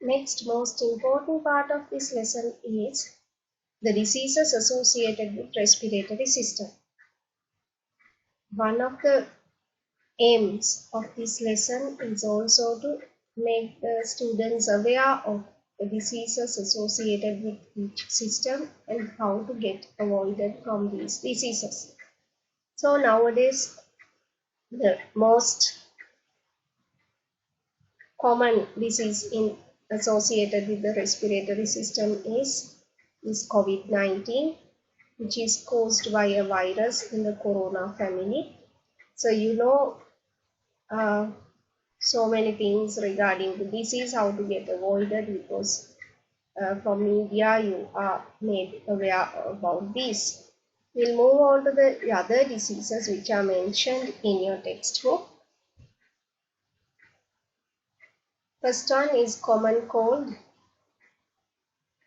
Next most important part of this lesson is the diseases associated with respiratory system. One of the aims of this lesson is also to make the students aware of the diseases associated with each system and how to get avoided from these diseases. So nowadays the most common disease associated with the respiratory system is COVID-19, which is caused by a virus in the corona family. So you know so many things regarding the disease, how to get avoided, because from media you are made aware about this. We'll move on to the other diseases which are mentioned in your textbook. First one is common cold.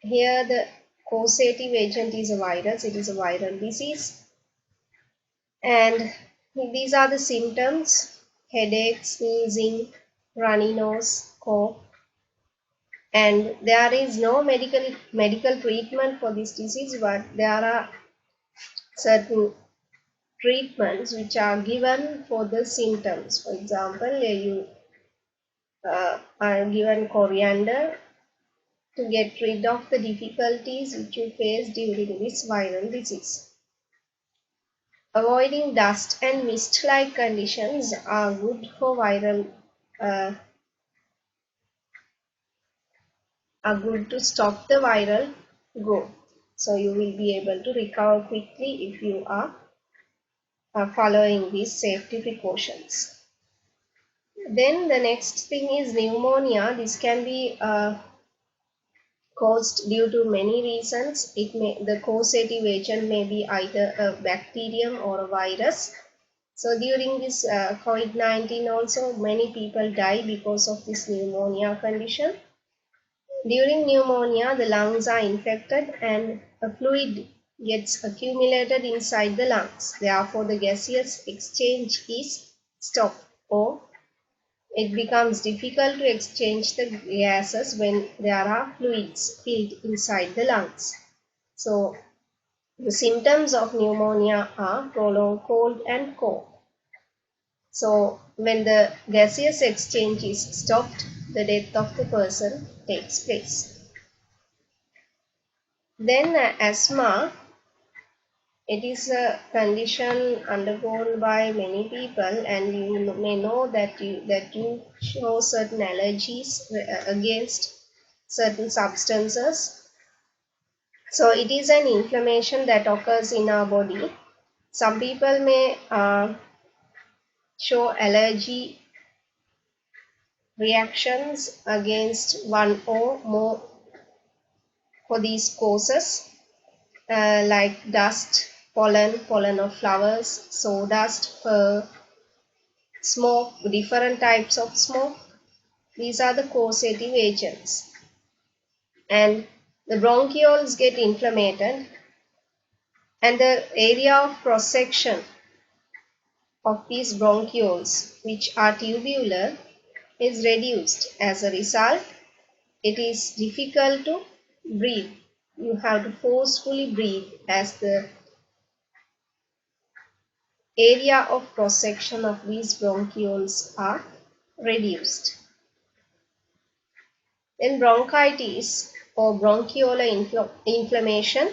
Here the causative agent is a virus. It is a viral disease. And these are the symptoms: headache, sneezing, runny nose, cough. And there is no medical treatment for this disease, but there are certain treatments which are given for the symptoms. For example, you are given coriander to get rid of the difficulties which you face during this viral disease. Avoiding dust and mist-like conditions are good for are good to stop the viral growth. So you will be able to recover quickly if you are following these safety precautions. Then the next thing is pneumonia. This can be caused due to many reasons. The causative agent may be either a bacterium or a virus. So during this COVID-19 also many people die because of this pneumonia condition. During pneumonia, the lungs are infected and a fluid gets accumulated inside the lungs. Therefore, the gaseous exchange is stopped, or it becomes difficult to exchange the gases when there are fluids filled inside the lungs. So, the symptoms of pneumonia are prolonged cold and cough. So, when the gaseous exchange is stopped, the death of the person takes place. Then asthma, it is a condition undergone by many people, and you may know that you show certain allergies against certain substances. So it is an inflammation that occurs in our body. Some people may show allergy reactions against one or more for these causes, like dust, pollen of flowers, sawdust, fur, smoke, different types of smoke. These are the causative agents. And the bronchioles get inflamed, and the area of cross-section of these bronchioles, which are tubular, is reduced. As a result, it is difficult to breathe. You have to forcefully breathe as the area of cross-section of these bronchioles are reduced. Then bronchitis or bronchiolar inflammation.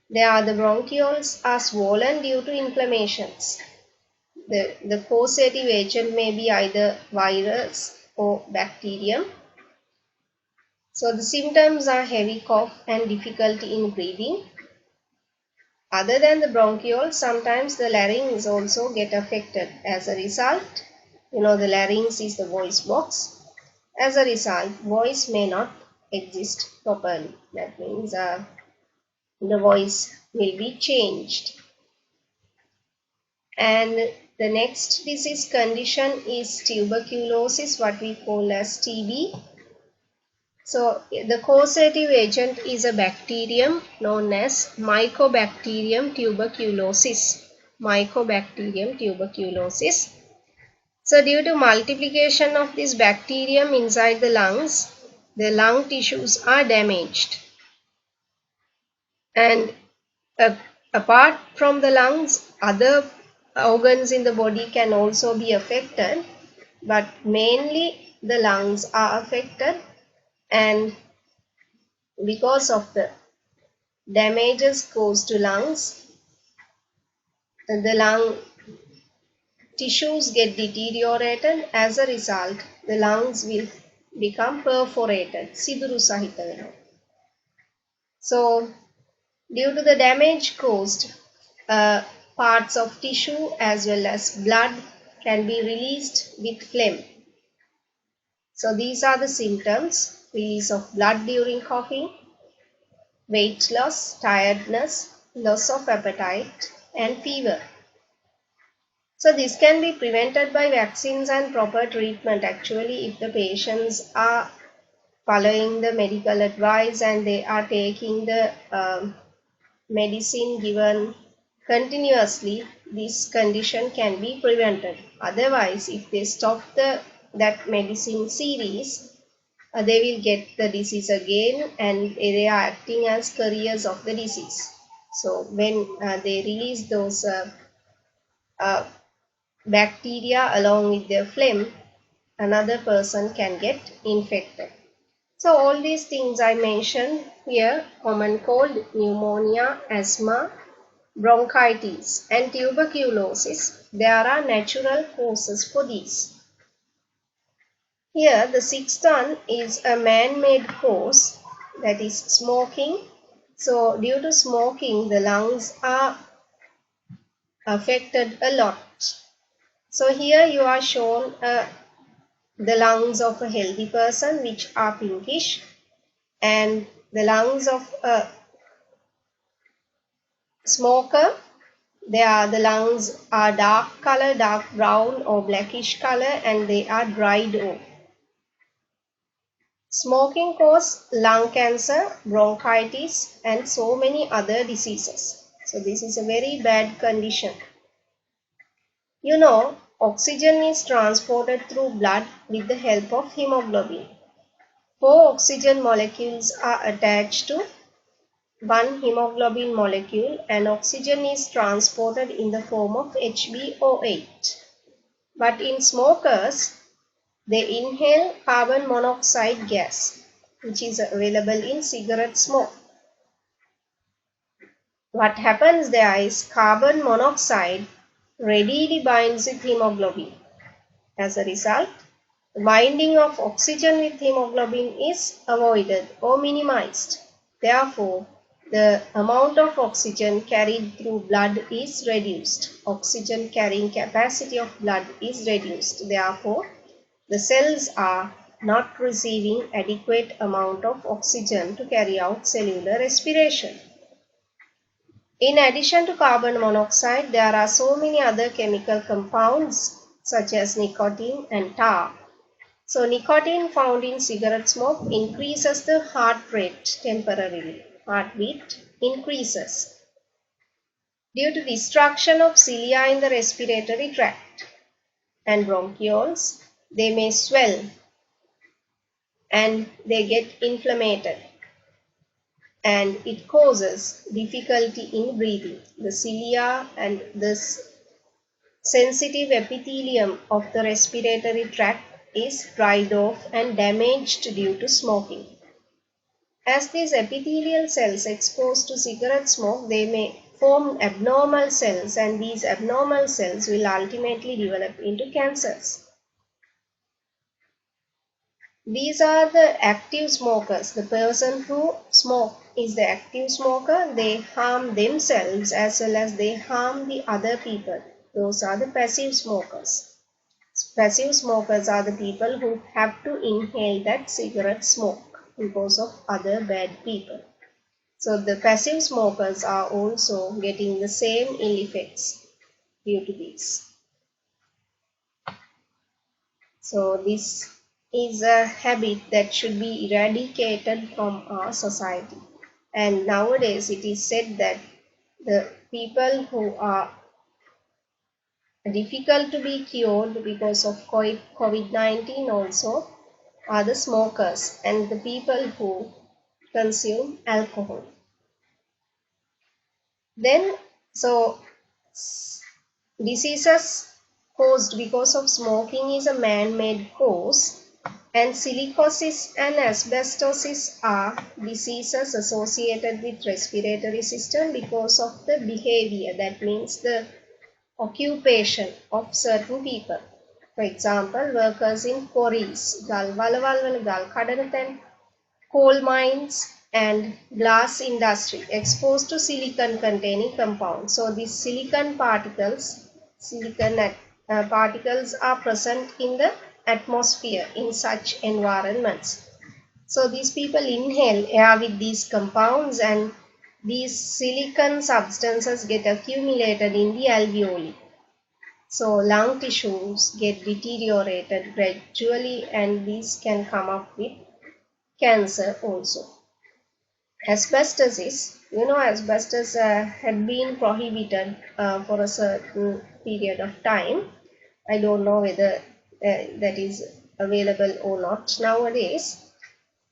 The bronchioles are swollen due to inflammations. The causative agent may be either virus or bacterium. So the symptoms are heavy cough and difficulty in breathing. Other than the bronchioles, sometimes the larynx also get affected. As a result, the larynx is the voice box. As a result, voice may not exist properly. That means the voice will be changed. And the next disease condition is tuberculosis, what we call as TB. So the causative agent is a bacterium known as Mycobacterium tuberculosis. Mycobacterium tuberculosis. So due to multiplication of this bacterium inside the lungs, the lung tissues are damaged. And apart from the lungs, other organs in the body can also be affected, but mainly the lungs are affected, and because of the damages caused to lungs, the lung tissues get deteriorated. As a result, the lungs will become perforated. Siduru sahita වෙනවා. So, due to the damage caused, parts of tissue as well as blood can be released with phlegm. So these are the symptoms: release of blood during coughing, weight loss, tiredness, loss of appetite, and fever. So this can be prevented by vaccines and proper treatment. Actually, if the patients are following the medical advice and they are taking the medicine given continuously, this condition can be prevented. Otherwise, if they stop that medicine series, they will get the disease again, and they are acting as carriers of the disease. So when they release those uh, bacteria along with their phlegm, another person can get infected. So all these things I mentioned here: common cold, pneumonia, asthma, bronchitis, and tuberculosis, there are natural causes for these. Here the sixth one is a man-made cause, that is smoking. So due to smoking, the lungs are affected a lot. So here you are shown the lungs of a healthy person, which are pinkish, and the lungs of a smoker, the lungs are dark color, dark brown or blackish color, and they are dried out. Smoking causes lung cancer, bronchitis, and so many other diseases. So this is a very bad condition. You know, oxygen is transported through blood with the help of hemoglobin. 4 oxygen molecules are attached to one hemoglobin molecule, and oxygen is transported in the form of HbO8. But in smokers, they inhale carbon monoxide gas, which is available in cigarette smoke. What happens there is carbon monoxide readily binds with hemoglobin. As a result, the binding of oxygen with hemoglobin is avoided or minimized. Therefore, the amount of oxygen carried through blood is reduced. Oxygen carrying capacity of blood is reduced. Therefore, the cells are not receiving adequate amount of oxygen to carry out cellular respiration. In addition to carbon monoxide, there are so many other chemical compounds such as nicotine and tar. So nicotine found in cigarette smoke increases the heart rate temporarily. Heartbeat increases. Due to destruction of cilia in the respiratory tract and bronchioles, they may swell and they get inflamed, and it causes difficulty in breathing. The cilia and this sensitive epithelium of the respiratory tract is dried off and damaged due to smoking. As these epithelial cells exposed to cigarette smoke, they may form abnormal cells, and these abnormal cells will ultimately develop into cancers. These are the active smokers. The person who smoke is the active smoker. They harm themselves as well as they harm the other people. Those are the passive smokers. Passive smokers are the people who have to inhale that cigarette smoke because of other bad people. So the passive smokers are also getting the same ill effects due to this. So this is a habit that should be eradicated from our society. And nowadays it is said that the people who are difficult to be cured because of COVID-19 also, are the smokers and the people who consume alcohol. Then, so diseases caused because of smoking is a man-made cause, and silicosis and asbestosis are diseases associated with respiratory system because of the behavior, that means the occupation of certain people. For example, workers in quarries, gal walawal gal kadana coal mines and glass industry exposed to silicon containing compounds. So these silicon particles are present in the atmosphere in such environments. So these people inhale air with these compounds, and these silicon substances get accumulated in the alveoli. So lung tissues get deteriorated gradually, and these can come up with cancer also. Asbestos is, asbestos had been prohibited for a certain period of time. I don't know whether that is available or not nowadays.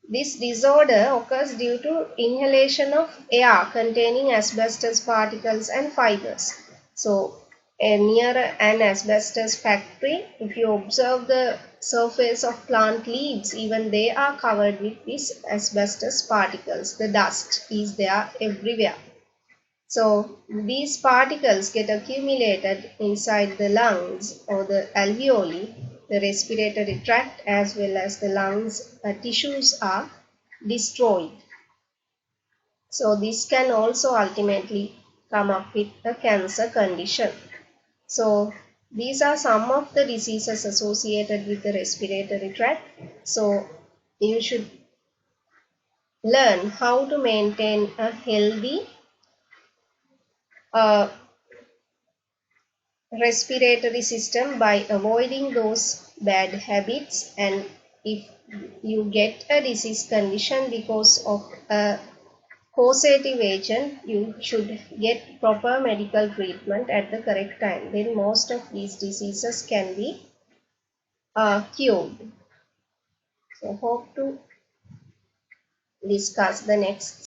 This disorder occurs due to inhalation of air containing asbestos particles and fibers. So, near an asbestos factory, if you observe the surface of plant leaves, even they are covered with these asbestos particles. The dust is there everywhere. So, these particles get accumulated inside the lungs or the alveoli, the respiratory tract, as well as the lungs tissues are destroyed. So, this can also ultimately come up with a cancer condition. So, these are some of the diseases associated with the respiratory tract. So, you should learn how to maintain a healthy uh, respiratory system by avoiding those bad habits. And if you get a disease condition because of a causative agent, you should get proper medical treatment at the correct time. Then most of these diseases can be cured. So hope to discuss the next